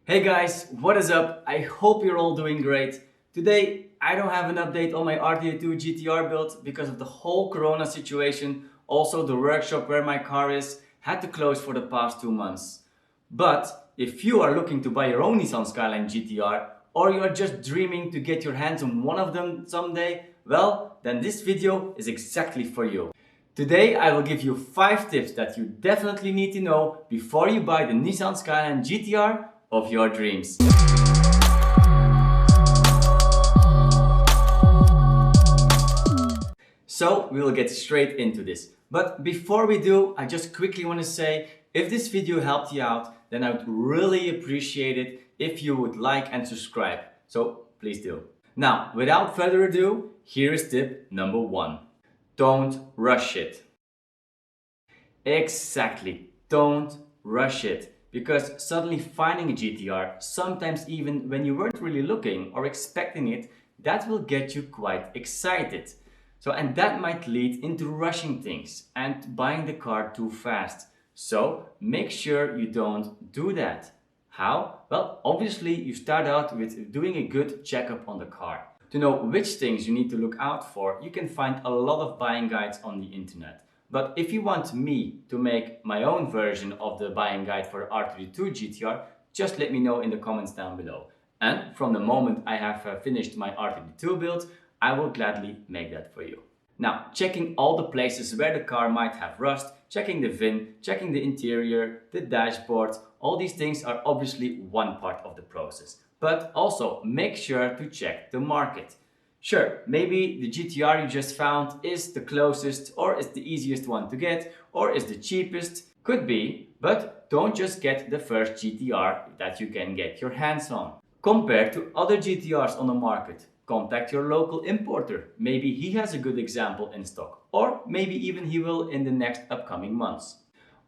Hey guys, what is up? I hope you're all doing great. Today, I don't have an update on my R32 GT-R build because of the whole corona situation. Also, the workshop where my car is had to close for the past 2 months. But if you are looking to buy your own Nissan Skyline GT-R or you are just dreaming to get your hands on one of them someday, well, then this video is exactly for you. Today I will give you 5 tips that you definitely need to know before you buy the Nissan Skyline GT-R of your dreams. So we will get straight into this. But before we do, I just quickly want to say, if this video helped you out, then I would really appreciate it if you would like and subscribe. So please do. Now, without further ado, here is tip number 1. Don't rush it. Exactly, don't rush it. Because suddenly finding a GT-R, sometimes even when you weren't really looking or expecting it, that will get you quite excited. And that might lead into rushing things and buying the car too fast. So make sure you don't do that. How? Well, obviously you start out with doing a good checkup on the car. To know which things you need to look out for, you can find a lot of buying guides on the internet. But if you want me to make my own version of the buying guide for R32 GT-R, just let me know in the comments down below. And from the moment I have finished my R32 build, I will gladly make that for you. Now, checking all the places where the car might have rust, checking the VIN, checking the interior, the dashboard, all these things are obviously one part of the process. But also make sure to check the market. Sure, maybe the GT-R you just found is the closest or is the easiest one to get or is the cheapest. Could be, but don't just get the first GT-R that you can get your hands on. Compare to other GT-Rs on the market. Contact your local importer. Maybe he has a good example in stock, or maybe even he will in the next upcoming months.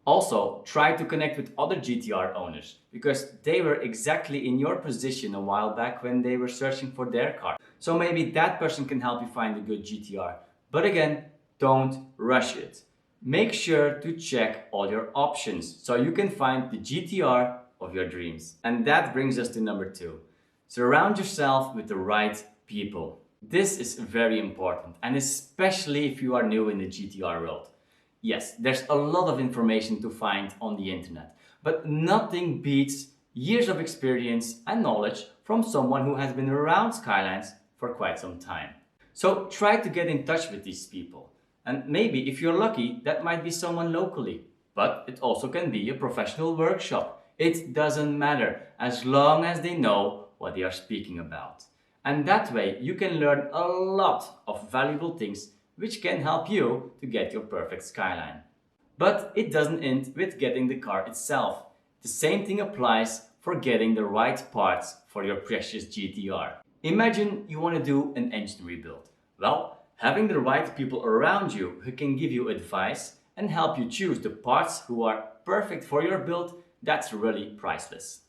Also, try to connect with other GT-R owners because they were exactly in your position a while back when they were searching for their car. So maybe that person can help you find a good GT-R. But again, don't rush it. Make sure to check all your options so you can find the GT-R of your dreams. And that brings us to number 2. Surround yourself with the right people. This is very important, and especially if you are new in the GT-R world. Yes, there's a lot of information to find on the internet, but nothing beats years of experience and knowledge from someone who has been around Skylines for quite some time. So try to get in touch with these people. And maybe if you're lucky, that might be someone locally, but it also can be a professional workshop. It doesn't matter as long as they know what they are speaking about. And that way you can learn a lot of valuable things which can help you to get your perfect Skyline. But it doesn't end with getting the car itself. The same thing applies for getting the right parts for your precious GT-R. Imagine you want to do an engine rebuild. Well, having the right people around you who can give you advice and help you choose the parts who are perfect for your build, that's really priceless.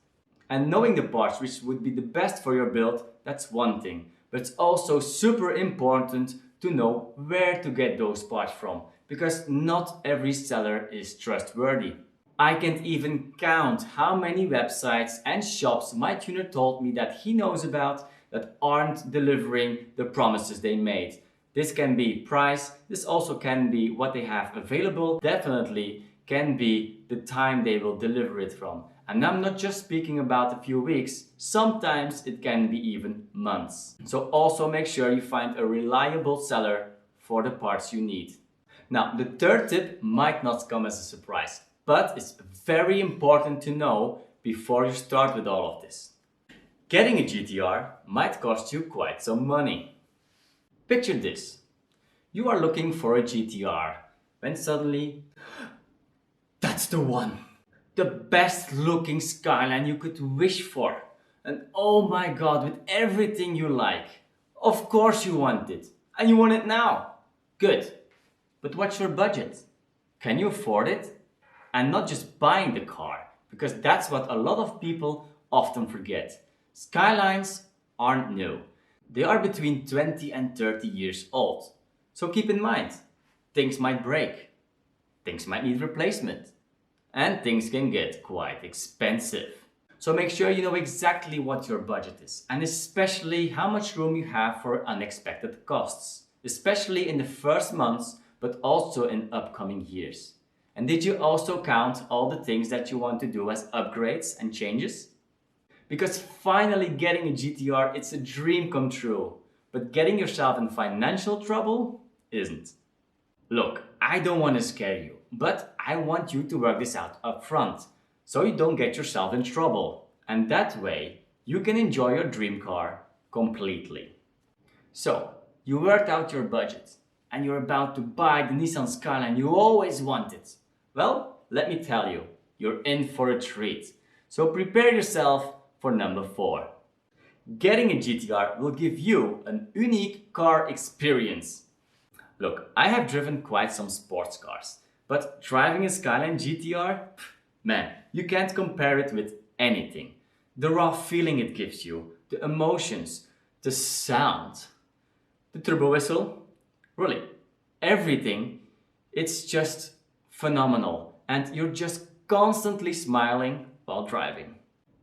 And knowing the parts which would be the best for your build, that's one thing. But it's also super important to know where to get those parts from, because not every seller is trustworthy. I can't even count how many websites and shops my tuner told me that he knows about that aren't delivering the promises they made. This can be price, this also can be what they have available, definitely can be the time they will deliver it from. And I'm not just speaking about a few weeks, sometimes it can be even months. So also make sure you find a reliable seller for the parts you need. Now, the third tip might not come as a surprise, but it's very important to know before you start with all of this. Getting a GT-R might cost you quite some money. Picture this. You are looking for a GT-R when suddenly, that's the one. The best looking Skyline you could wish for. And oh my god, with everything you like. Of course you want it. And you want it now. Good. But what's your budget? Can you afford it? And not just buying the car, because that's what a lot of people often forget. Skylines aren't new. They are between 20 and 30 years old. So keep in mind, things might break. Things might need replacement. And things can get quite expensive. So make sure you know exactly what your budget is, and especially how much room you have for unexpected costs, especially in the first months, but also in upcoming years. And did you also count all the things that you want to do as upgrades and changes? Because finally getting a GTR, it's a dream come true, but getting yourself in financial trouble isn't. Look, I don't want to scare you, but I want you to work this out up front, so you don't get yourself in trouble. And that way, you can enjoy your dream car completely. So, you worked out your budget, and you're about to buy the Nissan Skyline you always wanted. Well, let me tell you, you're in for a treat. So prepare yourself for number 4. Getting a GTR will give you an unique car experience. Look, I have driven quite some sports cars, but driving a Skyline GT-R, man, you can't compare it with anything. The raw feeling it gives you, the emotions, the sound, the turbo whistle, really, everything, it's just phenomenal, and you're just constantly smiling while driving.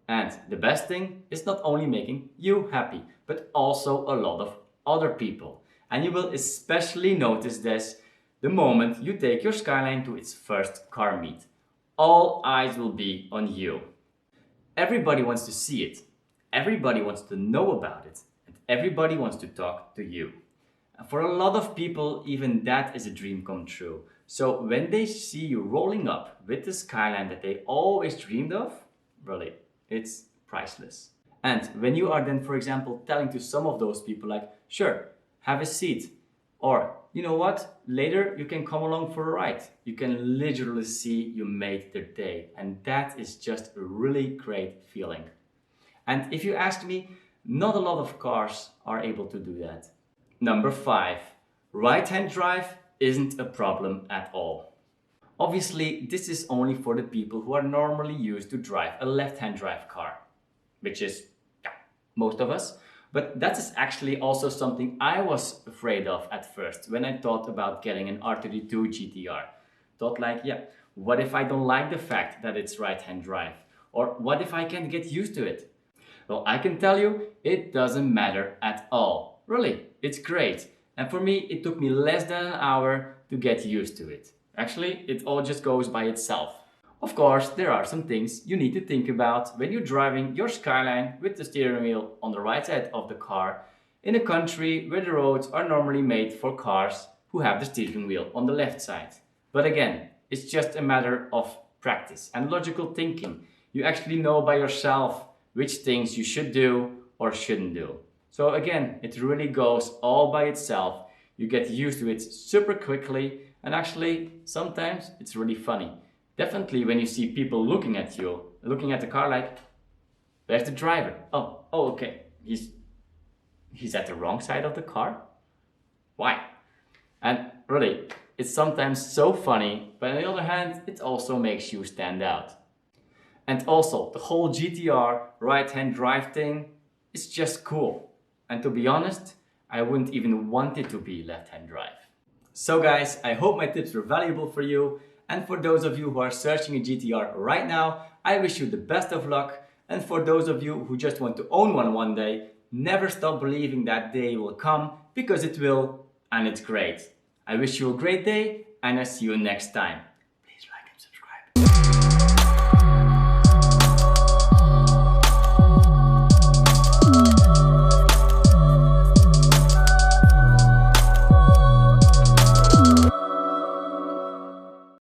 And the best thing is not only making you happy, but also a lot of other people. And you will especially notice this the moment you take your Skyline to its first car meet. All eyes will be on you. Everybody wants to see it, everybody wants to know about it, and everybody wants to talk to you. And for a lot of people, even that is a dream come true. So when they see you rolling up with the Skyline that they always dreamed of, really, it's priceless. And when you are then, for example, telling to some of those people like, sure, have a seat, or you know what, later you can come along for a ride. You can literally see you made their day, and that is just a really great feeling. And if you ask me, not a lot of cars are able to do that. Number 5, right-hand drive isn't a problem at all. Obviously, this is only for the people who are normally used to drive a left-hand drive car, which is most of us. But that is actually also something I was afraid of at first when I thought about getting an R32 GT-R. Thought like, yeah, what if I don't like the fact that it's right-hand drive? Or what if I can't get used to it? Well, I can tell you, it doesn't matter at all. Really, it's great. And for me, it took me less than an hour to get used to it. Actually, it all just goes by itself. Of course, there are some things you need to think about when you're driving your Skyline with the steering wheel on the right side of the car in a country where the roads are normally made for cars who have the steering wheel on the left side. But again, it's just a matter of practice and logical thinking. You actually know by yourself which things you should do or shouldn't do. So again, it really goes all by itself. You get used to it super quickly, and actually sometimes it's really funny. Definitely when you see people looking at you, looking at the car like, where's the driver? Oh, okay, he's at the wrong side of the car? Why? And really, it's sometimes so funny, but on the other hand, it also makes you stand out. And also, the whole GT-R right-hand drive thing is just cool. And to be honest, I wouldn't even want it to be left-hand drive. So guys, I hope my tips were valuable for you. And for those of you who are searching a GT-R right now, I wish you the best of luck. And for those of you who just want to own one day, never stop believing that day will come, because it will, and it's great. I wish you a great day, and I see you next time. Please like and subscribe.